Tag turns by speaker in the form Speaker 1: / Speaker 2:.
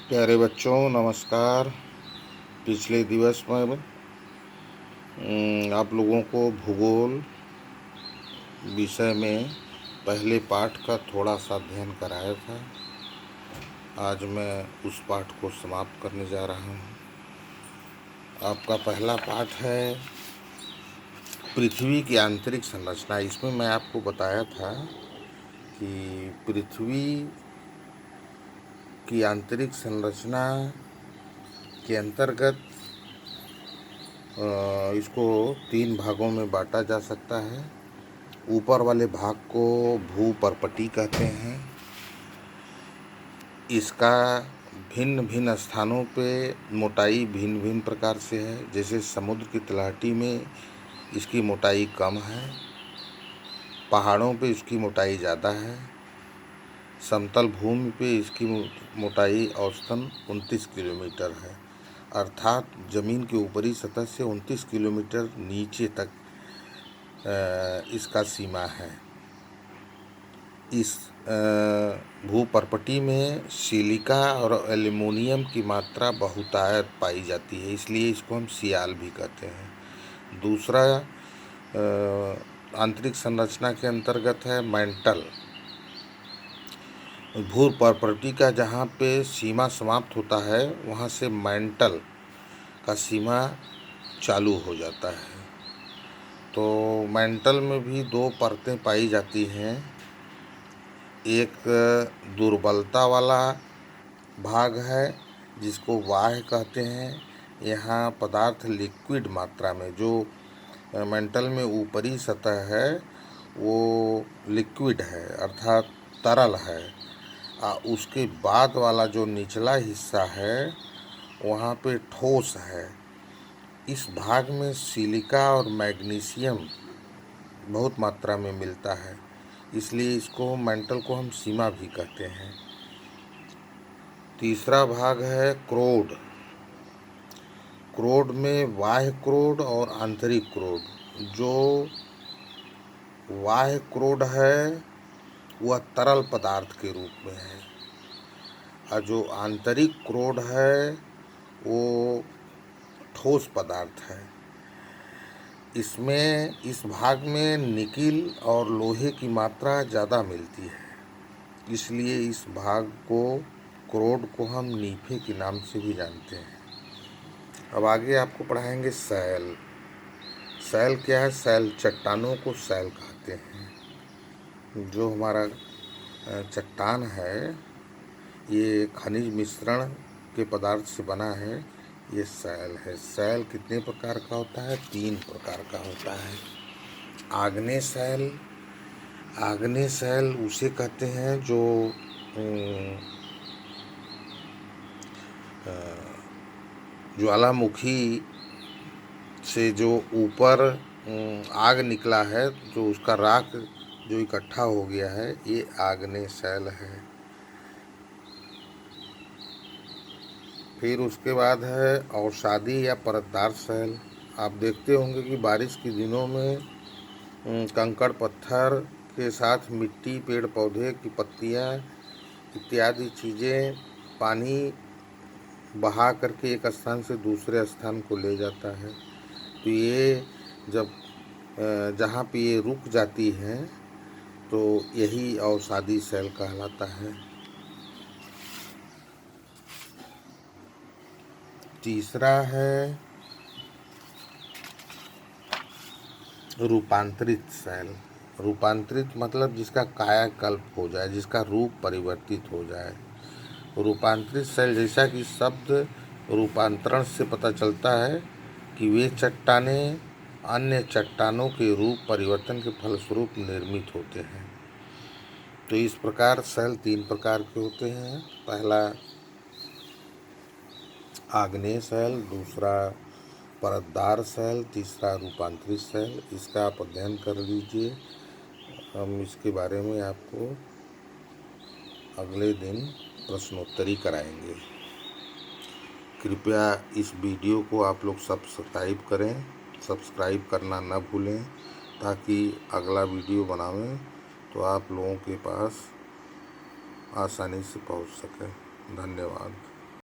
Speaker 1: प्यारे बच्चों नमस्कार। पिछले दिवस में आप लोगों को भूगोल विषय में पहले पाठ का थोड़ा सा अध्ययन कराया था। आज मैं उस पाठ को समाप्त करने जा रहा हूँ। आपका पहला पाठ है पृथ्वी की आंतरिक संरचना। इसमें मैं आपको बताया था कि पृथ्वी की आंतरिक संरचना के अंतर्गत इसको 3 भागों में बांटा जा सकता है। ऊपर वाले भाग को भूपर्पटी कहते हैं। इसका भिन्न भिन्न स्थानों पे मोटाई भिन्न भिन्न प्रकार से है। जैसे समुद्र की तलहटी में इसकी मोटाई कम है, पहाड़ों पे इसकी मोटाई ज़्यादा है, समतल भूमि पे इसकी मोटाई औसतन 29 किलोमीटर है। अर्थात ज़मीन की ऊपरी सतह से 29 किलोमीटर नीचे तक इसका सीमा है। इस भूपर्पटी में सिलिका और एल्युमिनियम की मात्रा बहुतायत पाई जाती है, इसलिए इसको हम सियाल भी कहते हैं। दूसरा आंतरिक संरचना के अंतर्गत है मैंटल। भूपर्पटी का जहाँ पे सीमा समाप्त होता है वहाँ से मैंटल का सीमा चालू हो जाता है। तो मैंटल में भी 2 परतें पाई जाती हैं। एक दुर्बलता वाला भाग है जिसको वाह्य कहते हैं। यहाँ पदार्थ लिक्विड मात्रा में, जो मैंटल में ऊपरी सतह है वो लिक्विड है अर्थात तरल है। उसके बाद वाला जो निचला हिस्सा है वहाँ पे ठोस है। इस भाग में सिलिका और मैग्नीशियम बहुत मात्रा में मिलता है, इसलिए इसको मैंटल को हम सीमा भी कहते हैं। तीसरा भाग है क्रोड। क्रोड में बाह्य क्रोड और आंतरिक क्रोड। जो बाह्य क्रोड है वह तरल पदार्थ के रूप में है और जो आंतरिक क्रोड है वो ठोस पदार्थ है। इसमें इस भाग में निकिल और लोहे की मात्रा ज़्यादा मिलती है, इसलिए इस भाग को क्रोड को हम नीफे के नाम से भी जानते हैं। अब आगे आपको पढ़ाएंगे सैल। सैल क्या है? सैल चट्टानों को सैल कहते हैं। जो हमारा चट्टान है ये खनिज मिश्रण के पदार्थ से बना है, ये सैल है। सैल कितने प्रकार का होता है? 3 प्रकार का होता है। आग्नेय सैल। आग्नेय सैल उसे कहते हैं जो ज्वालामुखी से जो ऊपर आग निकला है, जो उसका राख जो इकट्ठा हो गया है, ये आग्नेय सैल है। फिर उसके बाद है अवसादी या परतदार सैल। आप देखते होंगे कि बारिश के दिनों में कंकड़ पत्थर के साथ मिट्टी, पेड़ पौधे की पत्तियाँ इत्यादि चीज़ें पानी बहा करके एक स्थान से दूसरे स्थान को ले जाता है। तो ये जब जहाँ पे ये रुक जाती हैं तो यही अवसादी सैल कहलाता है। तीसरा है रूपांतरित सैल। रूपांतरित मतलब जिसका कायाकल्प हो जाए, जिसका रूप परिवर्तित हो जाए। रूपांतरित सैल, जैसा कि शब्द रूपांतरण से पता चलता है कि वे चट्टानें अन्य चट्टानों के रूप परिवर्तन के फलस्वरूप निर्मित होते हैं। तो इस प्रकार सैल 3 प्रकार के होते हैं। पहला आग्नेय सैल, दूसरा परतदार सैल, तीसरा रूपांतरित सैल। इसका आप अध्ययन कर लीजिए। हम इसके बारे में आपको अगले दिन प्रश्नोत्तरी कराएंगे। कृपया इस वीडियो को आप लोग सब्सक्राइब करें। सब्सक्राइब करना न भूलें ताकि अगला वीडियो बनावें तो आप लोगों के पास आसानी से पहुंच सके। धन्यवाद।